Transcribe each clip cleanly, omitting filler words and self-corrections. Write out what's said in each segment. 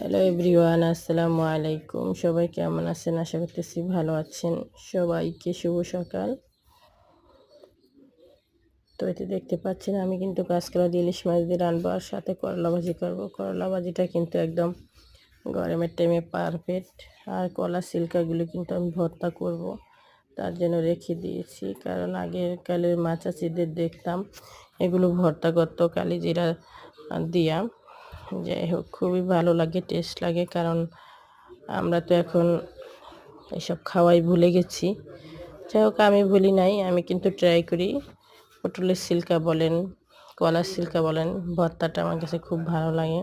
Hello everyone, আসসালামু আলাইকুম। সবাই কেমন আছেন? আশা করতেছি ভালো আছেন। সবাইকে শুভ সকাল। তো এতে দেখতে পাচ্ছেন আমি কিন্তু কাঁচকলা দিয়ে ইলিশ মাছ দিয়ে রান্নাবো আর সাথে করলা ভাজি করবো। করলা ভাজিটা কিন্তু একদম গরমের টাইমে পারফেক্ট। আর কলা সিল্কাগুলো কিন্তু আমি ভর্তা করব, তার জন্য রেখে দিয়েছি। কারণ আগের কালের মা চাচিদের দেখতাম এগুলো ভর্তা করতো কালিজিরা দিয়া। যাই হোক, খুবই ভালো লাগে, টেস্ট লাগে। কারণ আমরা তো এখন এসব খাওয়াই ভুলে গেছি। যাই হোক, আমি ভুলি নাই, আমি কিন্তু ট্রাই করি। পটলের সিল্কা বলেন, কলার সিল্কা বলেন, ভর্তাটা আমার কাছে খুব ভালো লাগে,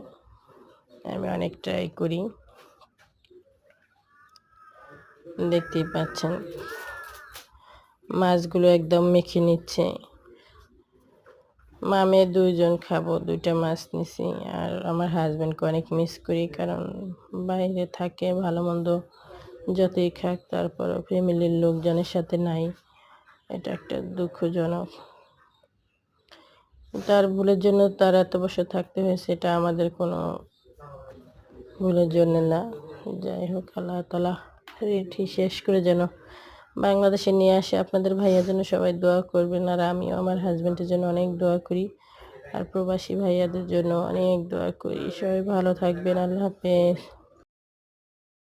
আমি অনেক ট্রাই করি। দেখতেই পাচ্ছেন মাছগুলো একদম মেখে নিচ্ছে। মামে দুইজন খাবো, দুইটা মাছ নিছি। আর আমার হাজব্যান্ডকে অনেক মিস করি, কারণ বাইরে থাকে, ভালো মন্দ যতই খাক তারপরও ফ্যামিলির লোকজনের সাথে নাই। এটা একটা দুঃখজনক। তার ভুলের জন্য তার এত বছর থাকতে হয়েছে, এটা আমাদের কোনো ভুলের জন্য না। যাই হোক, আল্লাহ তাআলা শেষ করে যেন বাংলাদেশে নিয়ে আসে। আপনাদের ভাইয়ার জন্য সবাই দোয়া করবেন, আর আমিও আমার হাজব্যান্ডের জন্য অনেক দোয়া করি, আর প্রবাসী ভাইয়াদের জন্য অনেক দোয়া করি। সবাই ভালো থাকবেন। আল্লাহ হাফেজ।